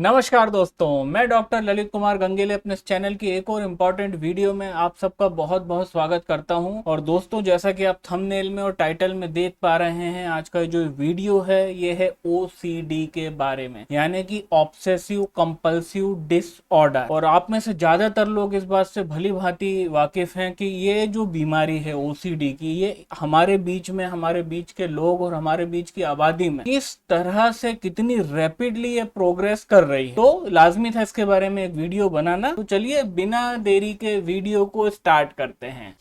नमस्कार दोस्तों, मैं डॉक्टर ललित कुमार गंगेले अपने इस चैनल की एक और इम्पॉर्टेंट वीडियो में आप सबका बहुत बहुत स्वागत करता हूं। और दोस्तों, जैसा कि आप थंबनेल में और टाइटल में देख पा रहे हैं, आज का जो वीडियो है ये है ओसीडी के बारे में, यानी कि ऑब्सेसिव कंपल्सिव डिसऑर्डर। और आप में से ज्यादातर लोग इस बात से भली भांति वाकिफ हैं कि ये जो बीमारी है ओसीडी की, ये हमारे बीच के लोग और हमारे बीच की आबादी में किस तरह से कितनी रैपिडली ये प्रोग्रेस कर रही है। तो लाजमी था इसके बारे में एक वीडियो बनाना। तो चलिए बिना देरी के वीडियो को स्टार्ट करते हैं।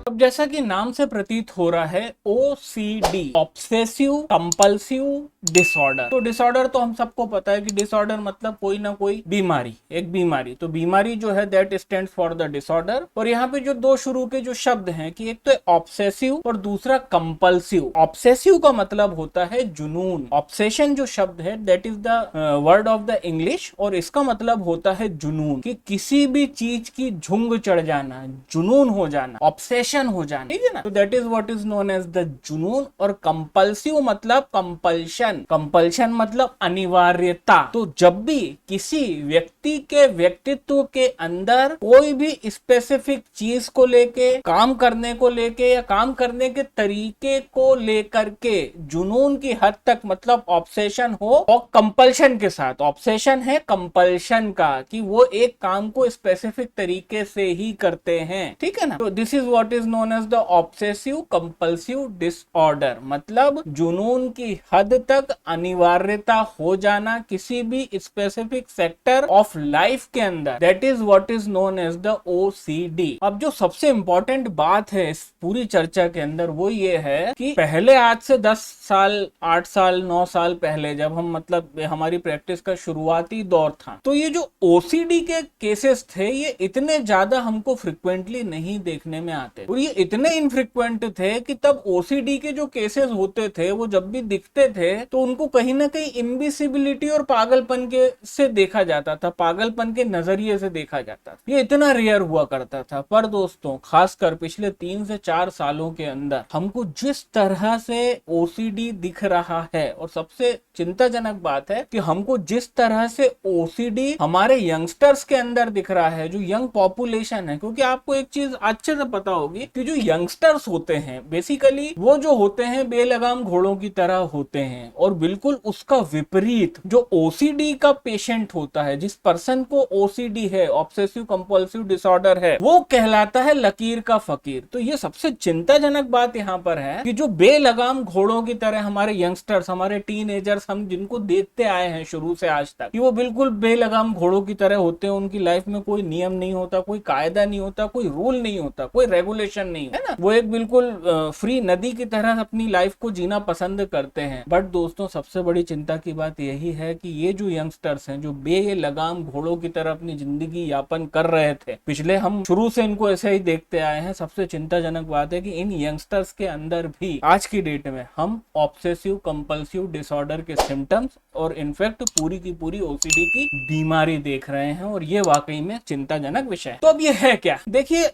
अब जैसा कि नाम से प्रतीत हो रहा है, ओसीडी ऑब्सेसिव कंपल्सिव डिसऑर्डर। तो डिसऑर्डर तो हम सबको पता है कि डिसऑर्डर मतलब कोई ना कोई बीमारी, एक बीमारी। तो बीमारी जो है that stands for the disorder. और यहाँ पे जो दो शुरू के जो शब्द हैं कि एक तो ऑब्सेसिव और दूसरा कंपल्सिव। ऑब्सेसिव का मतलब होता है जुनून। ऑब्सेशन जो शब्द है that is the word of the English, और इसका मतलब होता है जुनून, कि किसी भी चीज की झुंग चढ़ जाना, जुनून हो जाना, ऑब्सेशन हो जाना, ठीक है ना। तो that is what is known as the जुनून। और कंपल्सिव मतलब कंपल्शन। कंपल्शन मतलब अनिवार्यता। तो जब भी किसी व्यक्ति के व्यक्तित्व के अंदर कोई भी स्पेसिफिक चीज को लेके, काम करने को लेके या काम करने के तरीके को लेकर के जुनून की हद तक, मतलब ऑब्सेशन हो, और कंपल्शन के साथ, ऑब्सेशन है कंपल्शन का, कि वो एक काम को स्पेसिफिक तरीके से ही करते हैं, ठीक है ना। तो this is what is known as the obsessive compulsive disorder, मतलब जुनून की हद तक अनिवार्यता हो जाना किसी भी स्पेसिफिक सेक्टर ऑफ लाइफ के अंदर, that is what is known as the OCD. अब जो सबसे इंपॉर्टेंट बात है इस पूरी चर्चा के अंदर वो ये है कि पहले, आज से 10 साल 8 साल 9 साल पहले, जब हम, मतलब हमारी प्रैक्टिस का शुरुआती दौर था, तो ये जो ओसीडी के केसेस थे ये इतने ज्यादा हमको फ्रिक्वेंटली नहीं देखने में आते, और ये इतने इनफ्रिक्वेंट थे कि तब ओसीडी के जो केसेस होते थे वो जब भी दिखते थे तो उनको कहीं ना कहीं इम्बिसिबिलिटी और पागलपन के से देखा जाता था, पागलपन के नजरिए से देखा जाता था। ये इतना रेयर हुआ करता था। पर दोस्तों, खासकर पिछले 3 से 4 सालों के अंदर हमको जिस तरह से ओसीडी दिख रहा है, और सबसे चिंताजनक बात है कि हमको जिस तरह से ओसीडी हमारे यंगस्टर्स के अंदर दिख रहा है, जो यंग पॉपुलेशन है, क्योंकि आपको एक चीज अच्छे से पता होगी कि जो यंगस्टर्स होते हैं बेसिकली वो जो होते हैं बेलगाम घोड़ों की तरह होते हैं, और बिल्कुल उसका विपरीत जो ओसीडी का पेशेंट होता है, जिस पर्सन को ओसीडी है, ऑब्सेसिव कंपल्सिव डिसऑर्डर है, वो कहलाता है लकीर का फकीर। तो ये सबसे चिंताजनक बात यहाँ पर है कि जो बेलगाम घोड़ों की तरह हमारे यंगस्टर्स, हमारे टीनएजर्स, हम जिनको देखते आए हैं शुरू से आज तक, कि वो बिल्कुल बेलगाम घोड़ों की तरह होते हैं। उनकी लाइफ में कोई नियम नहीं होता, कोई कायदा नहीं होता, कोई रूल नहीं होता, कोई रेगुलेशन नहीं है ना। वो एक बिल्कुल फ्री नदी की तरह अपनी लाइफ को जीना पसंद करते हैं। बट दोस्तों, सबसे बड़ी चिंता की बात यही है कि ये जो यंगस्टर्स हैं, जो बेलगाम घोड़ों की तरह अपनी जिंदगी यापन कर रहे थे पिछले, हम शुरू से इनको ऐसे ही देखते आए हैं, सबसे चिंताजनक बात है कि इन यंगस्टर्स के अंदर भी आज की डेट में हम ऑब्सेसिव कंपल्सिव डिसऑर्डर के सिम्टम्स और इनफैक्ट पूरी की पूरी ओसीडी की बीमारी देख रहे हैं, और ये वाकई में चिंताजनक विषय है। तो अब ये है क्या? देखिए,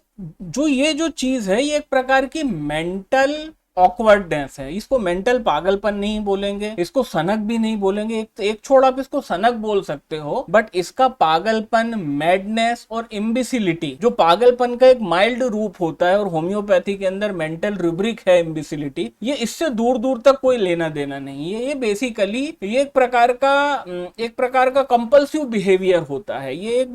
ये जो चीज है ये एक प्रकार की मेंटल ऑकवर्डनेस है। इसको मेंटल पागलपन नहीं बोलेंगे, इसको सनक भी नहीं बोलेंगे, एक छोड़ आप इसको सनक बोल सकते हो, बट इसका पागलपन, मैडनेस और इम्बिसिलिटी, जो पागलपन का एक माइल्ड रूप होता है, और होम्योपैथी के अंदर मेंटल रूब्रिक है इम्बिसिलिटी, ये इससे दूर दूर तक कोई लेना देना नहीं है। ये बेसिकली ये एक प्रकार का कंपल्सिव बिहेवियर होता है। ये एक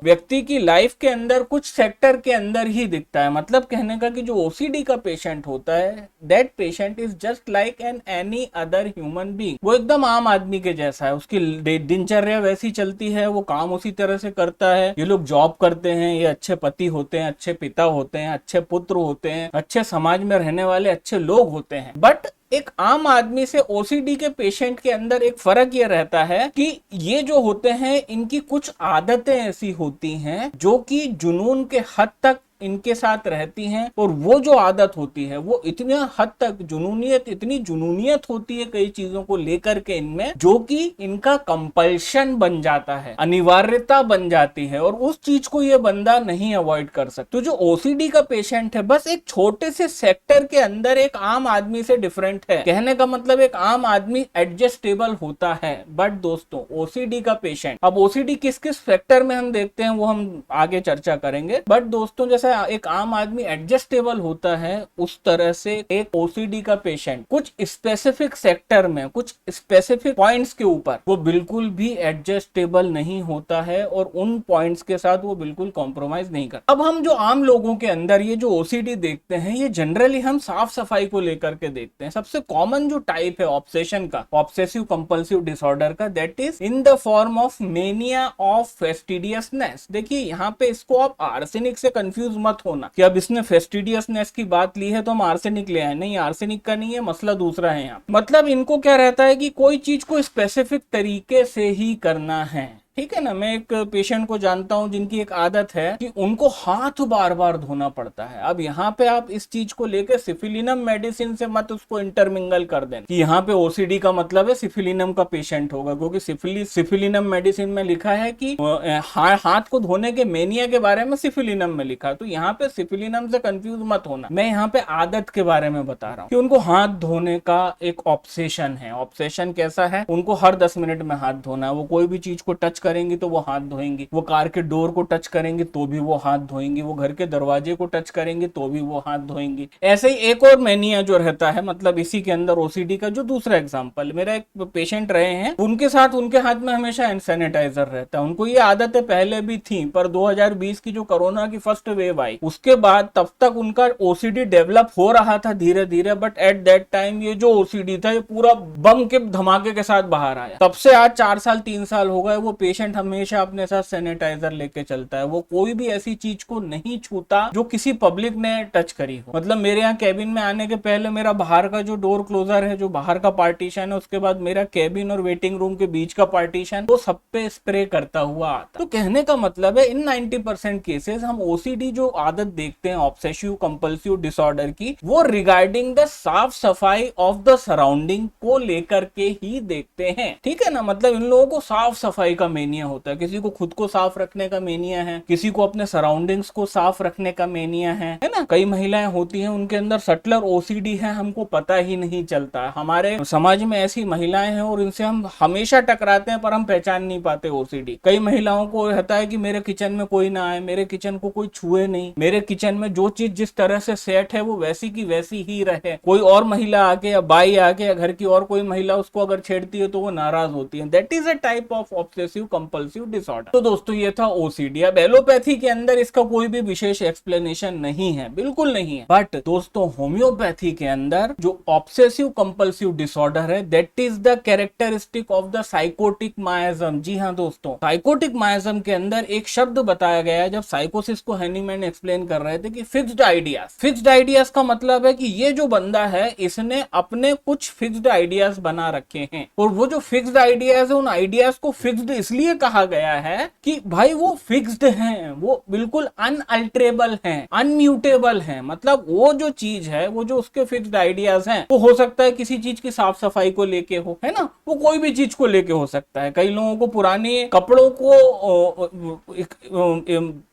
व्यक्ति की लाइफ के अंदर कुछ सेक्टर के अंदर ही दिखता है। मतलब कहने का कि जो ओसीडी का पेशेंट होता है, that patient is just like an any other human being। वो एकदम आम आदमी के जैसा है, उसकी दिनचर्या वैसी चलती है, वो काम उसी तरह से करता है। ये लोग जॉब करते हैं, ये अच्छे पति होते हैं, अच्छे पिता होते हैं, अच्छे पुत्र होते हैं, अच्छे समाज में रहने वाले अच्छे लोग होते हैं। बट एक आम आदमी से ओसीडी के पेशेंट के अंदर एक फर्क ये रहता है कि ये जो होते हैं इनकी कुछ आदतें ऐसी होती हैं जो कि जुनून के हद तक इनके साथ रहती हैं और वो जो आदत होती है वो इतनी हद तक जुनूनियत, इतनी जुनूनियत होती है कई चीजों को लेकर के इनमें, जो कि इनका कंपल्शन बन जाता है, अनिवार्यता बन जाती है और उस चीज को ये बंदा नहीं अवॉइड कर सकता। तो जो ओसीडी का पेशेंट है बस एक छोटे से सेक्टर के अंदर एक आम आदमी से डिफरेंट है। कहने का मतलब एक आम आदमी एडजस्टेबल होता है, बट दोस्तों ओसीडी का पेशेंट, अब ओसीडी किस किस फैक्टर में हम देखते हैं वो हम आगे चर्चा करेंगे, बट दोस्तों जैसा एक आम आदमी एडजस्टेबल होता है उस तरह से एक ओसीडी का पेशेंट कुछ स्पेसिफिक सेक्टर में, कुछ स्पेसिफिक पॉइंट्स के ऊपर वो बिल्कुल भी एडजस्टेबल नहीं होता है और उन पॉइंट्स के साथ वो बिल्कुल कॉम्प्रोमाइज नहीं करता। अब हम जो आम लोगों के अंदर ये जो ओसीडी देखते हैं ये जनरली हम साफ सफाई को लेकर के देखते हैं। सबसे कॉमन जो टाइप है ऑब्सेशन का, ऑब्सेसिव कंपल्सिव डिसऑर्डर का, that is in the form of mania of fastidiousness. देखिए यहाँ पे इसको आप आर्सेनिक से कंफ्यूज मत होना कि अब इसने फेस्टिडियसनेस की बात ली है तो हम आर्सेनिक ले आए, नहीं, आर्सेनिक का नहीं है, मसला दूसरा है यहाँ। मतलब इनको क्या रहता है कि कोई चीज को स्पेसिफिक तरीके से ही करना है, ठीक है ना। मैं एक पेशेंट को जानता हूं जिनकी एक आदत है कि उनको हाथ बार बार धोना पड़ता है। अब यहाँ पे आप इस चीज को लेकर सिफिलिनम मेडिसिन से मत उसको इंटरमिंगल कर दें कि यहाँ पे ओसीडी का मतलब है सिफिलिनम का पेशेंट होगा, क्योंकि सिफिलिनम मेडिसिन में लिखा है कि हाथ को धोने के मेनिया के बारे में सिफिलिनम में लिखा, तो यहाँ पे सिफिलिनम से कंफ्यूज मत होना। मैं यहाँ पे आदत के बारे में बता रहा हूँ कि उनको हाथ धोने का एक ऑब्सेशन है। ऑब्सेशन कैसा है, उनको हर 10 मिनट में हाथ धोना है। वो कोई भी चीज को टच करेंगी तो वो हाथ धोएंगी, वो कार के डोर को टच करेंगे तो भी वो हाथ धोएंगी, वो घर के दरवाजे को टच करेंगे तो भी वो हाथ धोएंगी। ऐसे ही एक और मेनिया जो रहता है, मतलब इसी के अंदर ओसीडी का जो दूसरा एग्जांपल, मेरा एक पेशेंट रहे हैं, उनके साथ उनके हाथ में हमेशा हैंड सैनिटाइजर रहता है। उनको ये आदतें पहले भी थी, पर 2020 की जो कोरोना की फर्स्ट वेव आई उसके बाद तब तक उनका ओसीडी डेवलप हो रहा था धीरे धीरे, बट एट दैट टाइम ये जो ओसीडी था ये पूरा बम के धमाके के साथ बाहर आया। तब से आज 4 साल 3 साल हो गए वो पेशेंट हमेशा अपने साथ सैनिटाइजर लेके चलता है। वो कोई भी ऐसी चीज को नहीं छूता जो किसी पब्लिक ने टच करी हो। मतलब मेरे यहाँ कैबिन में आने के पहले मेरा बाहर का जो डोर क्लोजर है, जो बाहर का पार्टीशन है, उसके बाद मेरा कैबिन और वेटिंग रूम के बीच का पार्टीशन, वो सब पे स्प्रे करता हुआ आता। तो कहने का मतलब है इन 90% केसेस हम ओसीडी जो आदत देखते हैं ऑब्सेसिव कंपल्सिव डिसऑर्डर की, वो रिगार्डिंग द साफ सफाई ऑफ द सराउंडिंग को लेकर के ही देखते हैं, ठीक है ना। मतलब इन लोगों को साफ सफाई का मेनिया होता है, किसी को खुद को साफ रखने का मेनिया है, किसी को अपने सराउंडिंग्स को साफ रखने का मेनिया है ना। कई महिलाएं होती हैं उनके अंदर सटलर ओसीडी है, हमको पता ही नहीं चलता। हमारे समाज में ऐसी महिलाएं हैं और इनसे हम हमेशा टकराते हैं पर हम पहचान नहीं पाते ओसीडी। कई महिलाओं को रहता है कि मेरे किचन में कोई ना आए, मेरे किचन को कोई छुए नहीं, मेरे किचन में जो चीज जिस तरह से सेट है वो वैसी की वैसी ही रहे। कोई और महिला आके या बाई आके या घर की और कोई महिला उसको अगर छेड़ती है तो वो नाराज होती है। That is a type of obsessive compulsive disorder. तो दोस्तों ये था ओसीडी। अब एलोपैथी के अंदर इसका कोई भी विशेष एक्सप्लेनेशन नहीं है, बिल्कुल नहीं है। बट दोस्तों होम्योपैथी के अंदर जो ऑब्सेसिव कंपल्सिव डिसऑर्डर है that is the characteristic of the sycotic miasm. जी हाँ दोस्तों, साइकोटिक मायाज्म के अंदर एक शब्द बताया गया है जब साइकोसिस को हैनीमैन एक्सप्लेन कर रहे थे कि फिक्स्ड आइडियाज। फिक्स्ड आइडियाज का मतलब है कि ये जो बंदा है इसने अपने कुछ फिक्स्ड आइडियाज बना रखे हैं, और वो जो फिक्स्ड आइडियाज है उन आइडियाज को फिक्स्ड इसलिए कहा गया है कि भाई वो फिक्स्ड हैं, वो बिल्कुल अनअल्टरेबल हैं, अनम्यूटेबल हैं। मतलब वो जो चीज है, वो जो उसके फिक्स्ड आइडियाज हैं, वो हो सकता है किसी चीज की साफ सफाई को लेके हो, है ना, वो कोई भी चीज को लेके हो सकता है। कई लोगों को पुराने कपड़ों को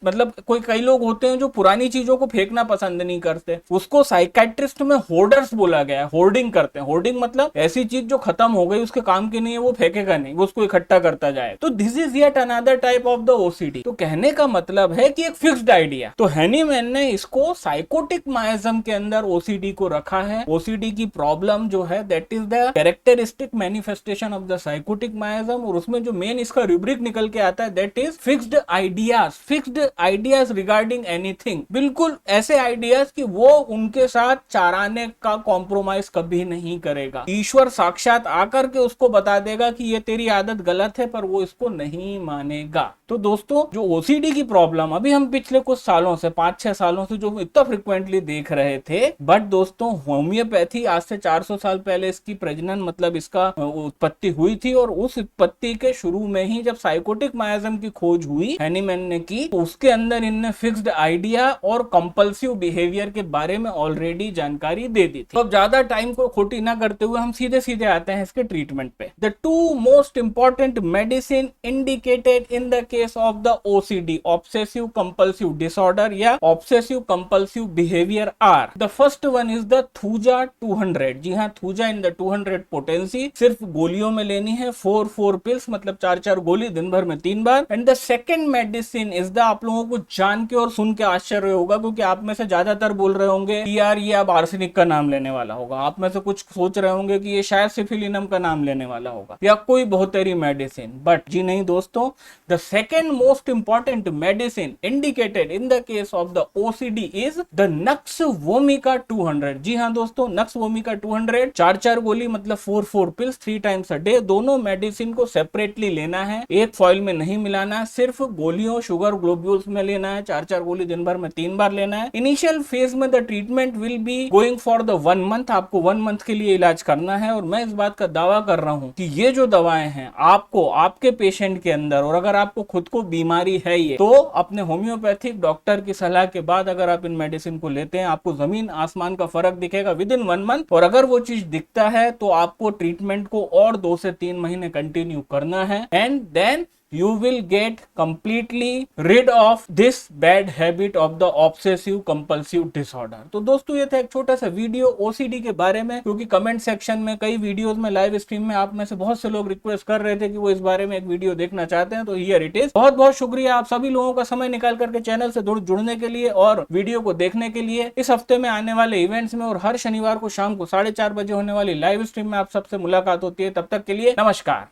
मतलब कई लोग होते हैं जो पुरानी चीजों को फेंकना पसंद नहीं करते, उसको साइकेट्रिस्ट में होर्डर्स बोला गया है। होर्डिंग करते हैं, होर्डिंग मतलब ऐसी चीज जो खत्म हो गई, उसके काम की नहीं है, वो फेंकेगा नहीं, वो उसको इकट्ठा करता जाए। तो this is yet another type of the OCD. तो कहने का मतलब है कि एक फिक्स्ड आइडिया। तो हैनीमैन ने इसको साइकोटिक मायाज्म के अंदर ओसीडी को रखा है। ओसीडी की प्रॉब्लम जो है that is the characteristic manifestation of the sycotic miasm, और उसमें जो मेन इसका रूब्रिक निकल के आता है that is fixed ideas. Fixed ideas regarding anything, बिल्कुल ऐसे आइडियाज कि वो उनके साथ चाराने का कॉम्प्रोमाइज कभी नहीं करेगा। ईश्वर साक्षात आकर के उसको बता देगा कि ये तेरी आदत गलत है, पर वो इसको उसको नहीं मानेगा। तो दोस्तों जो ओसीडी की प्रॉब्लम अभी हम पिछले कुछ सालों से 5-6 सालों से जो इतना फ्रिक्वेंटली देख रहे थे, बट दोस्तों होम्योपैथी आज से 400 साल पहले इसकी प्रजनन मतलब इसका उत्पत्ति हुई थी, और उस उत्पत्ति के शुरू में ही जब साइकोटिक मायाज्म की खोज हुई हैनीमैन ने की, तो उसके अंदर इनने फिक्स्ड आइडिया और कंपल्सिव बिहेवियर के बारे में ऑलरेडी जानकारी दे दी थी। तो अब ज्यादा टाइम को खोटी ना करते हुए हम सीधे सीधे आते हैं इसके ट्रीटमेंट पे। The two most important medicine indicated in the case of the OCD, obsessive compulsive disorder या obsessive compulsive behaviour are, the first one is the thuja 200। जी हाँ, थूजा इन द 200 पोटेंसी, सिर्फ गोलियों में लेनी है, 4 पिल्स मतलब 4 गोली दिन भर में 3 बार। And the second medicine is the, आप लोगों को जान के और सुन के आश्चर्य होगा क्योंकि आप में से ज्यादातर बोल रहे होंगे कि यार ये अब आर्सेनिक का नाम लेने वाला होगा, आप में से कुछ सोच रहे होंगे कि ये शायद सिफिलिनम का नाम लेने वाला होगा या कोई बहुतेरी मेडिसिन, बट जी नहीं दोस्तों, the second most important medicine indicated in the case of the OCD is the nux vomica 200। जी हाँ दोस्तों, नक्स वोमिका 200, 4 गोली मतलब 4 पिल्स 3 टाइम्स अ डे। दोनों मेडिसिन को सेपरेटली लेना है, एक फॉइल में नहीं मिलाना है, सिर्फ गोलियों शुगर ग्लोब्यूल्स में लेना है, 4 गोली दिन भर में 3 बार लेना है। इनिशियल फेज में the treatment will be going for the 1 month, आपको 1 मंथ के लिए इलाज करना है। और मैं इस बात का दावा कर रहा हूं कि ये जो दवाएं हैं आपको आपके पेशेंट के अंदर, और अगर आपको खुद को बीमारी है ये, तो अपने होम्योपैथिक डॉक्टर की सलाह के बाद अगर आप इन मेडिसिन को लेते हैं, आपको जमीन आसमान का फर्क दिखेगा विद इन 1 मंथ। और अगर वो चीज दिखता है तो आपको ट्रीटमेंट को और 2 से 3 महीने कंटिन्यू करना है, and then you will get completely rid of this bad habit of the obsessive compulsive disorder। तो दोस्तों ये था एक छोटा सा वीडियो ओसीडी के बारे में, क्योंकि कमेंट सेक्शन में कई वीडियोस में लाइव स्ट्रीम में आप में से बहुत से लोग रिक्वेस्ट कर रहे थे कि वो इस बारे में एक वीडियो देखना चाहते हैं, तो हियर इट इज। बहुत बहुत शुक्रिया आप सभी लोगों का समय निकाल करके चैनल से जुड़ने के लिए और वीडियो को देखने के लिए। इस हफ्ते में आने वाले इवेंट्स में और हर शनिवार को शाम को 4:30 बजे होने वाली लाइव स्ट्रीम में आप सबसे मुलाकात होती है। तब तक के लिए नमस्कार।